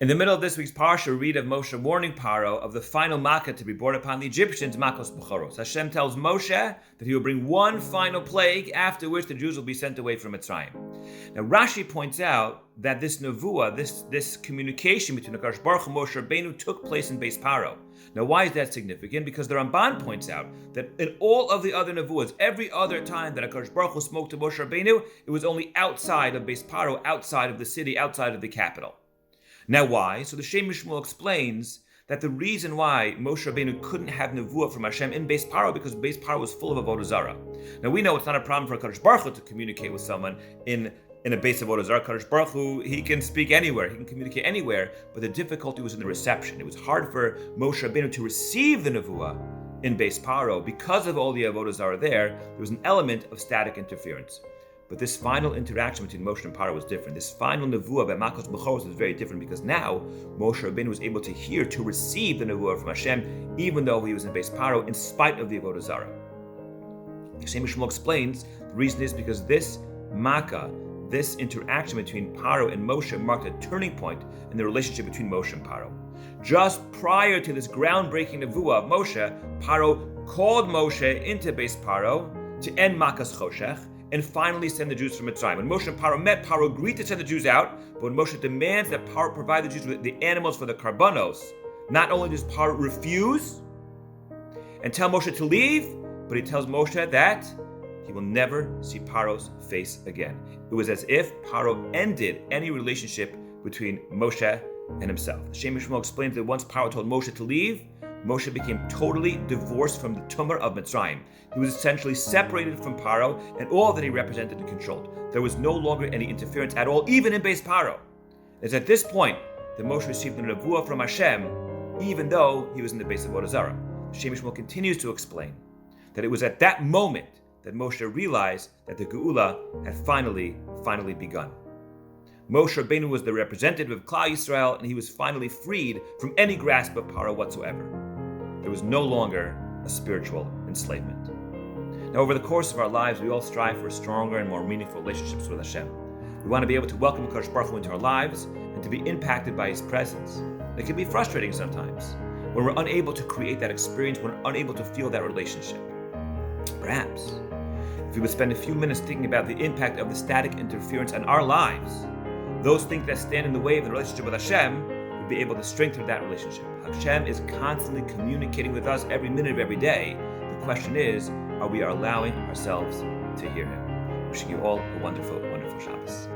In the middle of this week's parsha, we read of Moshe warning Paro of the final makkah to be brought upon the Egyptians, Makos Bechoros. Hashem tells Moshe that he will bring one final plague, after which the Jews will be sent away from Mitzrayim. Now Rashi points out that this nevuah, this communication between HaKadosh Baruch Hu and Moshe Rabbeinu took place in Beis Paro. Now why is that significant? Because the Ramban points out that in all of the other nevuahs, every other time that HaKadosh Baruch Hu spoke to Moshe Rabbeinu, it was only outside of Beis Paro, outside of the city, outside of the capital. Now why? So the Shem Mishmuel explains that the reason why Moshe Rabbeinu couldn't have nevuah from Hashem in Beis Paro because Beis Paro was full of avodah zarah. Now we know it's not a problem for HaKadosh Baruch Hu to communicate with someone in a base of avodah zarah. HaKadosh Baruch Hu, he can speak anywhere, he can communicate anywhere, but the difficulty was in the reception. It was hard for Moshe Rabbeinu to receive the nevuah in Beis Paro because of all the avodah zarah there. There was an element of static interference. But this final interaction between Moshe and Paro was different. This final nevuah about Makos Bechoros was very different because now Moshe Rabbeinu was able to hear, to receive the nevuah from Hashem, even though he was in Beis Paro, in spite of the avodah zarah. Shem Mishmuel explains the reason is because this makkah, this interaction between Paro and Moshe, marked a turning point in the relationship between Moshe and Paro. Just prior to this groundbreaking nevuah of Moshe, Paro called Moshe into Beis Paro to end Makas Choshech and finally send the Jews from Mitzrayim. When Moshe and Paro met, Paro agreed to send the Jews out, but when Moshe demands that Paro provide the Jews with the animals for the karbanos, not only does Paro refuse and tell Moshe to leave, but he tells Moshe that he will never see Paro's face again. It was as if Paro ended any relationship between Moshe and himself. The Shem Mishmuel explains that once Paro told Moshe to leave, Moshe became totally divorced from the tumor of Mitzrayim. He was essentially separated from Paro and all that he represented and controlled. There was no longer any interference at all, even in Beis Paro. It's at this point that Moshe received the nevuah from Hashem, even though he was in the base of avodah zarah. The Shem Mishmuel continues to explain that it was at that moment that Moshe realized that the Geula had finally begun. Moshe Rabbeinu was the representative of Klal Yisrael, and he was finally freed from any grasp of Paro whatsoever. There was no longer a spiritual enslavement. Now, over the course of our lives, we all strive for stronger and more meaningful relationships with Hashem. We want to be able to welcome HaKadosh Baruch Hu into our lives and to be impacted by His presence. It can be frustrating sometimes when we're unable to create that experience, when we're unable to feel that relationship. Perhaps, if we would spend a few minutes thinking about the impact of the static interference on our lives, those things that stand in the way of the relationship with Hashem, we'd be able to strengthen that relationship. Hashem is constantly communicating with us every minute of every day. The question is, are we allowing ourselves to hear Him? Wishing you all a wonderful, wonderful Shabbos.